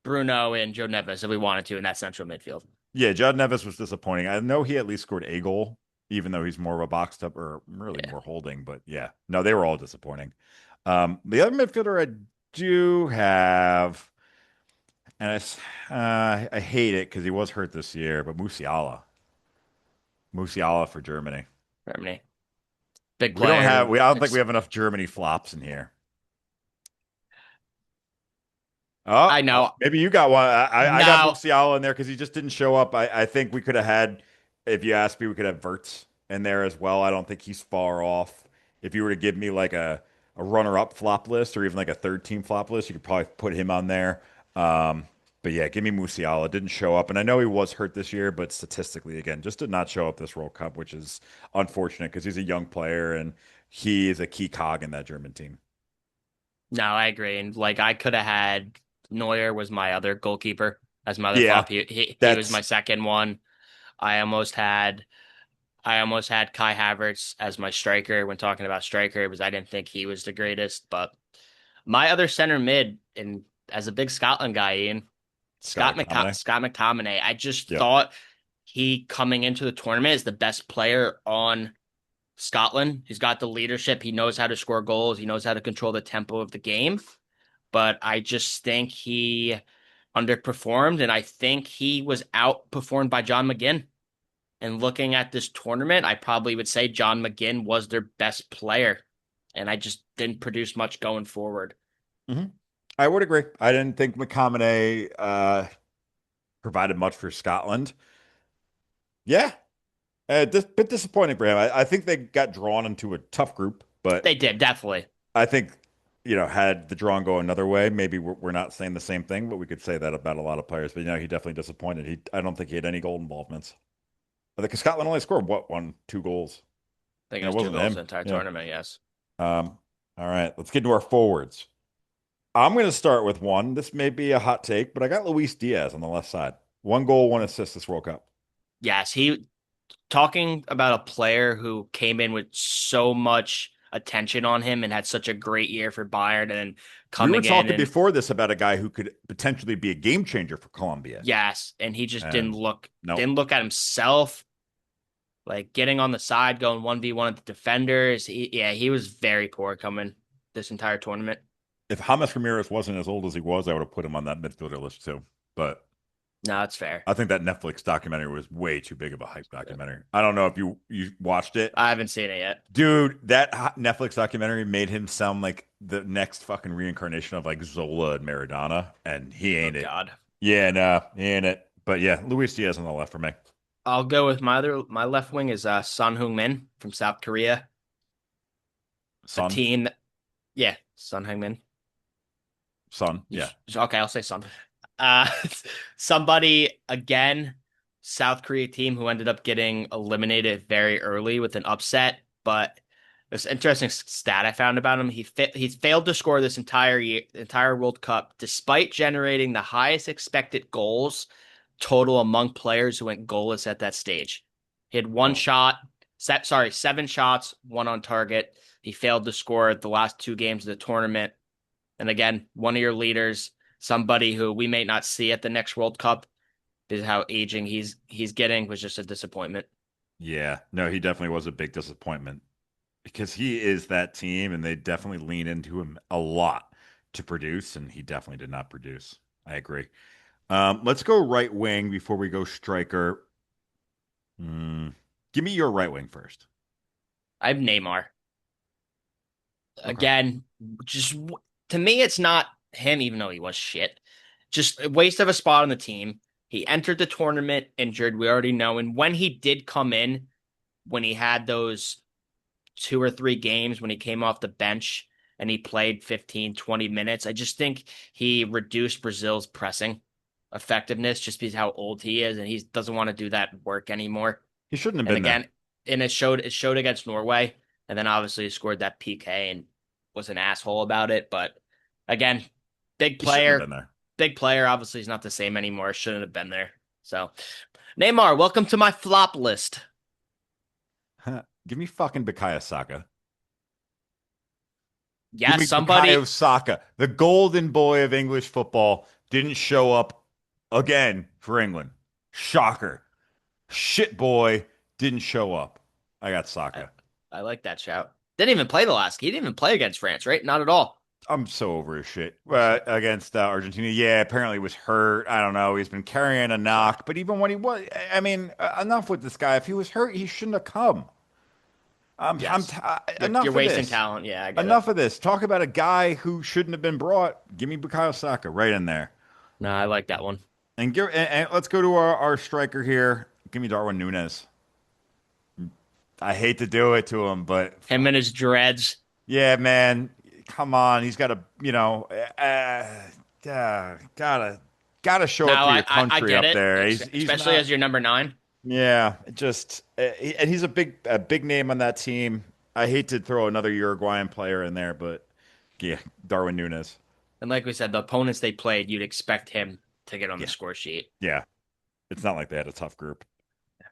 Bruno, and Joe Neves if we wanted to in that central midfield. Yeah, Judd Neves was disappointing. I know he at least scored a goal, even though he's more of a boxed up or really Yeah. more holding. But yeah, no, they were all disappointing. The other midfielder I do have, And I hate it because he was hurt this year, but Musiala for Germany. Germany. Big We don't have player. we I don't think we have enough Germany flops in here. I know. Maybe you got one. I got No, Musiala in there because he just didn't show up. I think we could have had, if you ask me, we could have Verts in there as well. I don't think he's far off. If you were to give me like a runner-up flop list or even like a third team flop list, you could probably put him on there. Um, but yeah, give me Musiala. Didn't show up, and I know he was hurt this year, but statistically, again, just did not show up this World Cup, which is unfortunate because he's a young player and he is a key cog in that German team. no, I agree. And like I could have had Neuer was my other goalkeeper as my other Yeah, flop. He was my that's second one. I almost had I almost had Kai Havertz as my striker when talking about striker because I didn't think he was the greatest. But my other center mid, and as a big Scotland guy, Ian, Scott McTominay. Scott McTominay, I just Yep. thought he coming into the tournament is the best player on Scotland. He's got the leadership. He knows how to score goals. He knows how to control the tempo of the game. But I just think he underperformed, and I think he was outperformed by John McGinn. And looking at this tournament, I probably would say John McGinn was their best player, and I just didn't produce much going forward. hmm I would agree. I didn't think McTominay provided much for Scotland. Yeah, bit disappointing for him. I think they got drawn into a tough group, but They did, definitely. I think, had the drawing go another way, maybe we're not saying the same thing, but we could say that about a lot of players. But he definitely disappointed. I don't think he had any goal involvements. I think Scotland only scored what, one, two goals. I think it And it was two wasn't goals the him. entire Yeah. tournament, yes. All right, let's get into our forwards. I'm going to start with one. This may be a hot take, but I got Luis Diaz on the left side. One goal, one assist this World Cup. Yes, he talking about a player who came in with so much attention on him and had such a great year for Bayern and We were coming in talking and before this about a guy who could potentially be a game changer for Colombia. yes, and he just And no, didn't look at himself, like getting on the side, going 1v1 at the defenders. He was very poor coming this entire tournament. if James Ramirez wasn't as old as he was, I would have put him on that midfielder list too. But No, it's fair. I think that Netflix documentary was way too big of a hype documentary. I don't know if you watched it. I haven't seen it yet. Dude, that Netflix documentary made him sound like the next fucking reincarnation of like Zola and Maradona, and he Oh ain't it. God. Yeah, no, he ain't it. But yeah, Luis Diaz on the left for me. I'll go with my left wing is Son Heung-min from South Korea. A Son, team yeah, Son Heung-min. son, yeah. Okay, I'll say Son. Uh somebody again, South Korea team who ended up getting eliminated very early with an upset, but there's an interesting stat I found about him. He's failed to score this entire World Cup despite generating the highest expected goals total among players who went goalless at that stage. He had one Oh, shot, seven shots, one on target. He failed to score the last two games of the tournament. And again, one of your leaders, somebody who we may not see at the next World Cup, is how aging he's getting was just a disappointment. yeah. No, he definitely was a big disappointment because he is that team, and they definitely lean into him a lot to produce, and he definitely did not produce. I agree. Let's go right wing before we go striker. Hmm. Give me your right wing first. I have Neymar. Okay. Again, just to me, it's not him, even though he was shit. Just a waste of a spot on the team. He entered the tournament injured, we already know. And when he did come in, when he had those two or three games when he came off the bench and he played 15, 20 minutes, I just think he reduced Brazil's pressing effectiveness just because how old he is and he doesn't want to do that work anymore. He shouldn't have And been there. again, and it showed against Norway, and then obviously he scored that PK and was an asshole about it. But again, big He shouldn't have player, been there. big player. Obviously, he's not the same anymore. Shouldn't have been there. So Neymar, welcome to my flop list. Give me fucking Bukayo Saka. Give Yes, me Bukayo somebody. Saka. The golden boy of English football didn't show up again for England. Shocker. Shit boy didn't show up. I got I, Saka. I like that shout. Didn't even play the last. He didn't even play against France, right? Not at all. I'm so over his shit So, against Argentina. Yeah, apparently he was hurt. I don't know. He's been carrying a so knock, but even when he was, I mean, enough with this guy. If he was hurt, he shouldn't have come. yes, you're Enough of wasting this. talent. Yeah, I get it. Enough of this. Talk about a guy who shouldn't have been brought. Give me Bukayo Saka right in there. No, I like that one. And let's go to our striker here. Give me Darwin Núñez. I hate to do it to him, but Him and his dreads. yeah, man, come on. He's got to, gotta show up Now for your I country get up it, there. He's especially not. as your number nine. Yeah, just and he's a big name on that team. I hate to throw another Uruguayan player in there, but yeah, Darwin Núñez. And like we said, the opponents they played, you'd expect him to get on the Yeah, score sheet. yeah. It's not like they had a tough group.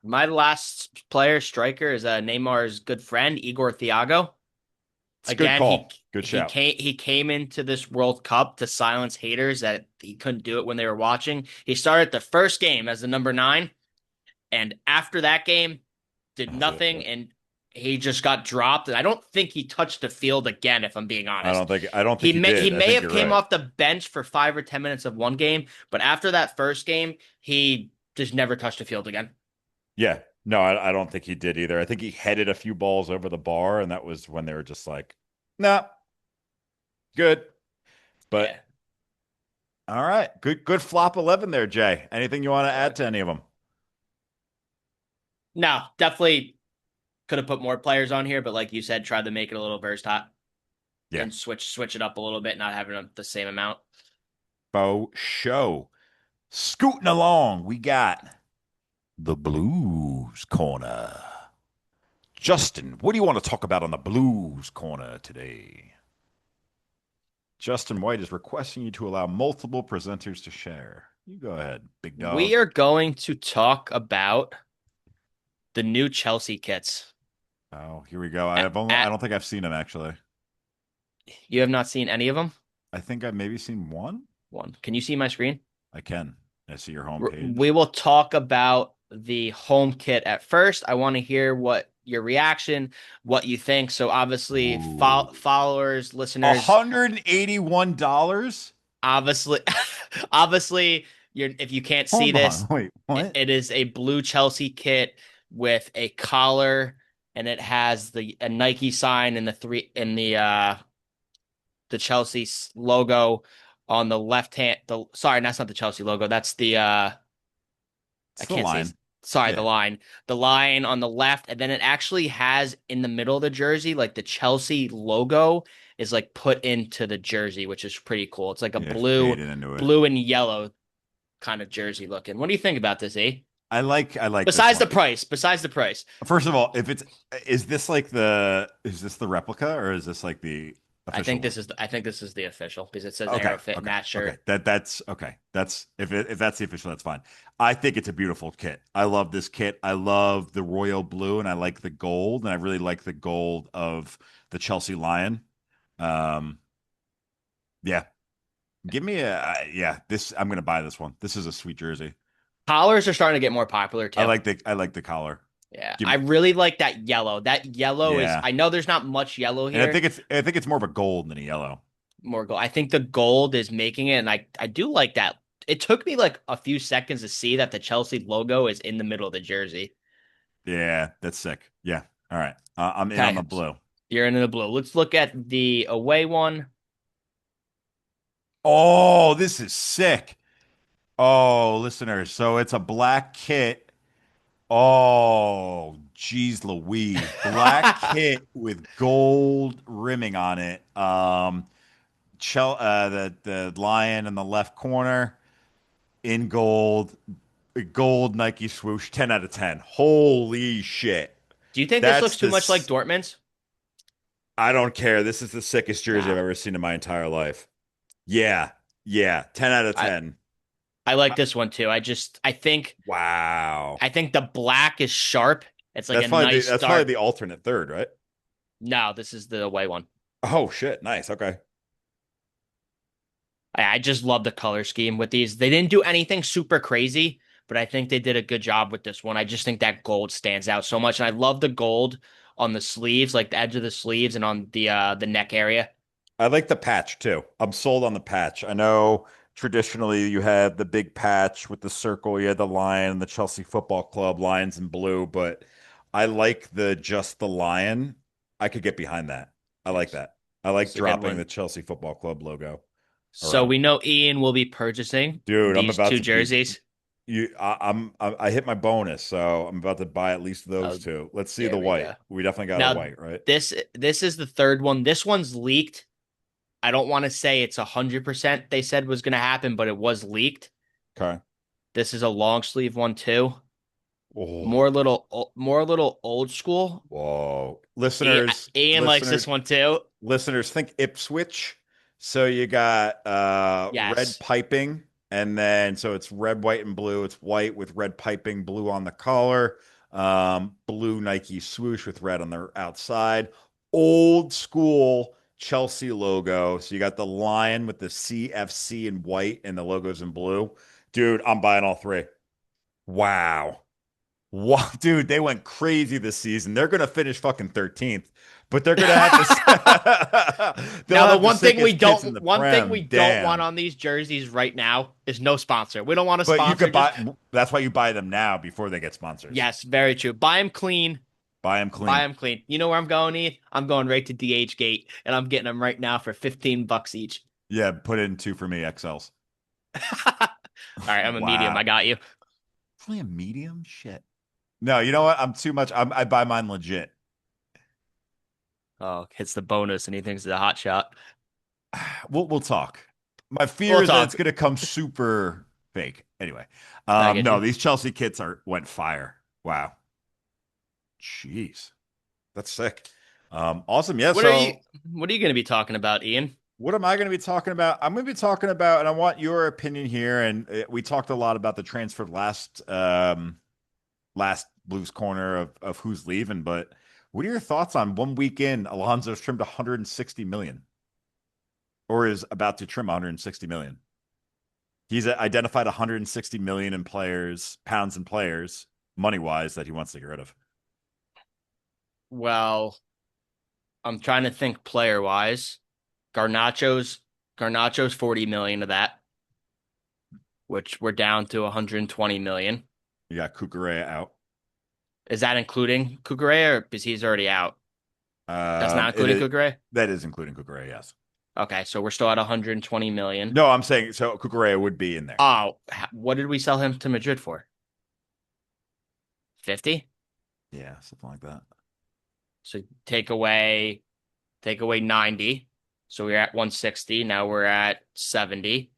My last player striker is Neymar's good friend Igor Thiago. It's a good Again, he call. Good he shout. came he came into this World Cup to silence haters that he couldn't do it when they were watching. He started the first game as the number nine, and after that game, did nothing, and he just got dropped. And I don't think he touched the field again, if I'm being honest. I don't think he He did. I may think have you're came right. off the bench for 5 or 10 minutes of one game, but after that first game, he just never touched the field again. Yeah. No, I don't think he did either. I think he headed a few balls over the bar, and that was when they were just like, nah, good. Yeah. But all right. Good flop 11 there, Jay. Anything you want to add to any of them? No, definitely could have put more players on here, but like you said, tried to make it a little versatile Yeah. and switch it up a little bit, not having the same amount. Bo show. Scooting along, we got the Blues Corner. Justin, what do you want to talk about on the Blues Corner today? Justin White is requesting you to allow multiple presenters to share. You go ahead, big We dog. are going to talk about the new Chelsea kits. Oh, here we go. I At don't think I've seen him actually. you have not seen any of them? I think I've maybe seen one. One. Can you see my screen? I can. I see your We homepage. will talk about the home kit at first. I want to hear what your reaction, what you think. So obviously, Ooh. followers, listeners, $181? obviously, obviously, if you can't see Hold this, on. Wait, what? it is a blue Chelsea kit with a collar, and it has the a Nike sign and the Chelsea logo on the left hand. The sorry, that's not the Chelsea logo. That's the I It's the can't see. line. Sorry, Yeah. the line on the left, and then it actually has in the middle of the jersey, like the Chelsea logo is like put into the jersey, which is pretty cool. It's like a Yeah, blue, faded into it. blue and yellow kind of jersey looking. What do you think about this, eh? I like this Besides the one. price, besides the price, First of all, if it's is this the replica or is this like the official one? I think this is the official because it says Okay, Aerofit okay, Matt okay. shirt. That's okay. That's if that's the official, that's fine. I think it's a beautiful kit. I love this kit. I love the royal blue and I like the gold, and I really like the gold of the Chelsea Lion. Um, yeah. Give me yeah, this I'm gonna buy this one. This is a sweet jersey. Collars are starting to get more popular too. I like the collar. Yeah, Give I me really like that yellow. That yellow is, yeah. I know there's not much yellow And here, I think it's more of a gold than a yellow. more gold. I think the gold is making it, and I do like that. It took me like a few seconds to see that the Chelsea logo is in the middle of the jersey. Yeah, that's sick. Yeah. All right. I'm in on Okay, the blue. you're in the blue. Let's look at the away one. Oh, this is sick. Oh, listeners. So it's a black kit. Oh, geez, Louise. Black kit with gold rimming on it. The lion in the left corner in gold, gold Nike swoosh, 10 out of 10. Holy shit. Do you think this That's looks too much like this. Dortmund's? I don't care. This is the sickest jersey I've Nah, ever seen in my entire life. Yeah. Yeah. 10 out of I 10. I like Uh, this one too. Wow. I think the black is sharp. It's like a nice That's probably dark. the alternate third, right? No, this is the away one. Oh shit. Nice. Okay. I just love the color scheme with these. They didn't do anything super crazy, but I think they did a good job with this one. I just think that gold stands out so much, and I love the gold on the sleeves, like the edge of the sleeves and on the neck area. I like the patch too. I'm sold on the patch. I know traditionally you had the big patch with the circle, you had the lion, the Chelsea Football Club, lions in blue, but I like the just the lion. I could get behind that. I like Yes, that. I like it's a good dropping the one. Chelsea Football Club logo So around. we know Ian will be purchasing Dude, I'm these about two to be jerseys. I hit my bonus, so I'm about to buy at least those Oh, two. Let's see the there we white. go. We definitely got a Now white, right? this is the third one. This one's leaked. I don't want to say it's 100% they said was going to happen, but it was leaked. Okay. This is a long sleeve one too. Oh, More little old school. whoa. Ian likes this one too. Listeners, think Ipswich. So you got red Yes. piping, and then so it's red, white, and blue. It's white with red piping, blue on the collar, blue Nike swoosh with red on the outside. Old school Chelsea logo. So you got the lion with the CFC in white and the logos in blue. Dude, I'm buying all three. Wow. Wow, dude, they went crazy this season. They're gonna finish fucking 13th, but they're gonna have this. They'll Now the have the sickest kits in the one thing we Prem. don't want Damn. on these jerseys right now is no sponsor. We don't want a But you sponsor. could Just buy. That's why you buy them now before they get sponsors. yes, very true. Buy them clean. Buy them Buy clean. them clean. You know where I'm going, Ian? I'm going right to DH Gate, and I'm getting them right now for $15 each. Yeah, put in two for me XLs. All right, I'm a medium. Wow. I got you. Really a medium? Shit. No, you know what? I'm too much. I buy mine legit. Oh, hits the bonus, and he thinks it's a hot shot. We'll talk. My fear We'll is that it's talk. gonna come super fake. Anyway, I get no, you. these Chelsea kits are went fire. Wow. Jeez. That's sick. Awesome. Yeah. What are you? So, What are you going to be talking about, Ian? what am I going to be talking about? I'm going to be talking about, and I want your opinion here. And we talked a lot about the transfer last Blues Corner of who's leaving. But what are your thoughts on 1 week in? Alonso's trimmed 160 million, or is about to trim 160 million. He's identified 160 million in players, pounds and players, money wise, that he wants to get rid of. Well, I'm trying to think player wise. Garnacho's Garnacho's 40 million of that, which we're down to 120 million. You got Kukurea out. Is that including Kukurea or because he's already out? That's not It including is Kukurea? that is including Kukurea, yes. Okay, so we're still at 120 million. No, I'm saying so Kukurea would be in there. Oh, what did we sell him to Madrid for? 50? Yeah, something like that. So take away 90. So we're at 160. Now we're at 70.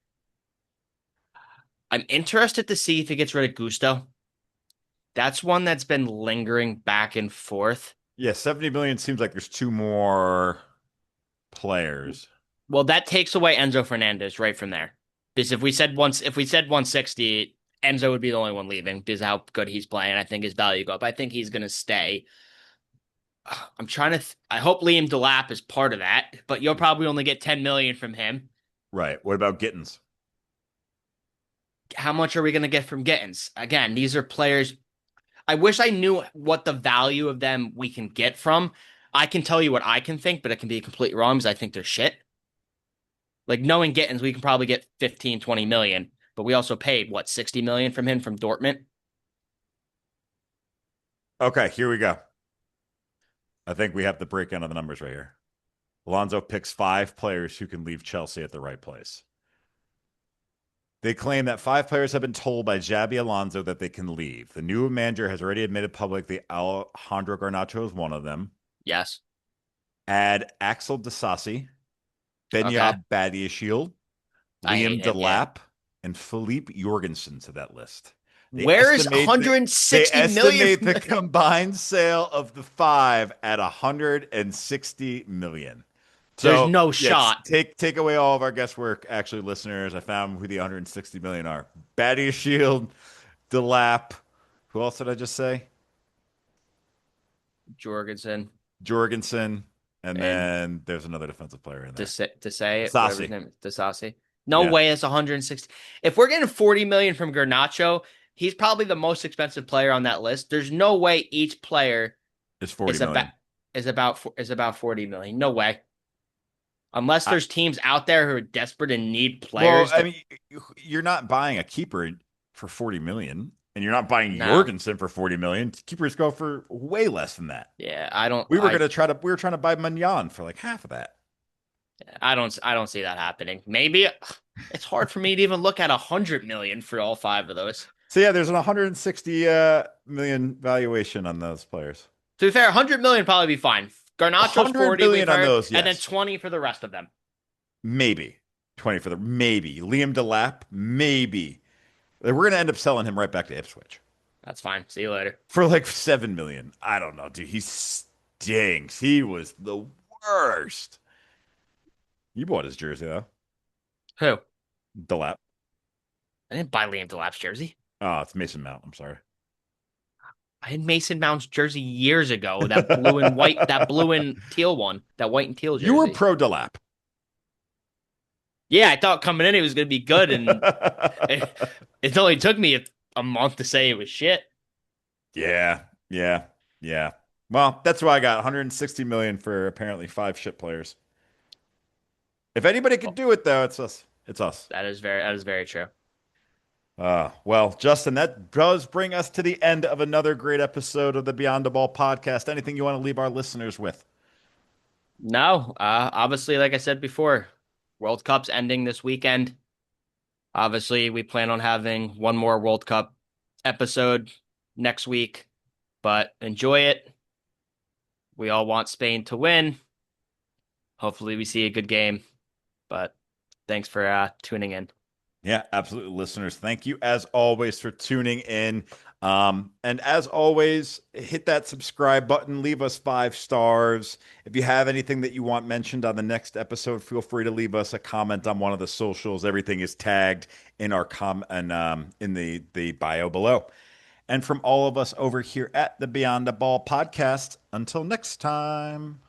I'm interested to see if he gets rid of Gusto. That's one that's been lingering back and forth. Yeah, 70 million seems like there's two more players. Well, that takes away Enzo Fernandez right from there. Because if we said 160, Enzo would be the only one leaving because of how good he's playing. I think his value go up. I think he's gonna stay. I'm trying to. I hope Liam Delap is part of that, but you'll probably only get 10 million from him. Right. What about Gittins? How much are we gonna get from Gittins? Again, these are players. I wish I knew what the value of them we can get from. I can tell you what I can think, but it can be completely wrong because I think they're shit. Like knowing Gittins, we can probably get 15, 20 million, but we also paid what 60 million from him from Dortmund. Okay, here we go. I think we have the breakdown of the numbers right here. Alonso picks 5 players who can leave Chelsea at the right place. They claim that 5 players have been told by Xabi Alonso that they can leave. The new manager has already admitted publicly Alejandro Garnacho is one of them. Yes. Add Axel Disasi, Okay. Benya Badiashile, I hate Liam him. Yeah. Delap, and Philippe Jorgensen to that list. They Where is estimate that they 160 million estimate from the the... combined sale of the 5 at 160 million. There's So no yes, shot. take away all of our guesswork. Actually, listeners, I found who the 160 million are. Batty Shield, Delap. Who else did I just say? Jorgensen Jorgensen, and and then there's another defensive player in there. to say it, whatever his Sassi. name is, Desasi. No Yeah, way it's 160. If we're getting 40 million from Garnacho, he's probably the most expensive player on that list. There's no way each player it's 40 is about million. is about 40 million. No way. Unless I, there's teams out there who are desperate and need well, players I to. mean, you're not buying a keeper for 40 million, and you're not buying No. Jorgensen for 40 million. Keepers go for way less than that. Yeah, I don't. We were trying to buy Mignon for like half of that. I don't see that happening. Maybe it's hard for me to even look at 100 million for all five of those. So yeah, there's an 160 million valuation on those players. To be fair, 100 million probably be fine. Garnacho's 100 40, we've million on heard, those, and then yes. 20 for the rest of them. Maybe 20 for the maybe Liam Delap, maybe we're gonna end up selling him right back to Ipswich That's fine. See you later. for like 7 million. I don't know, dude. He stinks. He was the worst. You bought his jersey though, Who? Delap. I didn't buy Liam Delap's jersey. Oh, it's Mason Mount. I'm sorry. I had Mason Mount's jersey years ago. That blue and teal one, that white and teal You were jersey. pro Delap. Yeah, I thought coming in it was going to be good, and it, it only took me a month to say it was shit. Yeah, yeah, yeah. Well, that's why I got 160 million for apparently five shit players. If anybody could Well, do it, though, it's us. It's us. that is very true. Well, Justin, that does bring us to the end of another great episode of the Beyond the Ball podcast. Anything you want to leave our listeners with? No, obviously, like I said before, World Cup's ending this weekend. Obviously, we plan on having one more World Cup episode next week, but enjoy it. We all want Spain to win. Hopefully, we see a good game, but thanks for tuning in. Yeah, absolutely, listeners. Thank you as always for tuning in. And as always, hit that subscribe button, leave us 5 stars. If you have anything that you want mentioned on the next episode, feel free to leave us a comment on one of the socials. Everything is tagged in our and in the bio below. And from all of us over here at the Beyond the Ball podcast, until next time.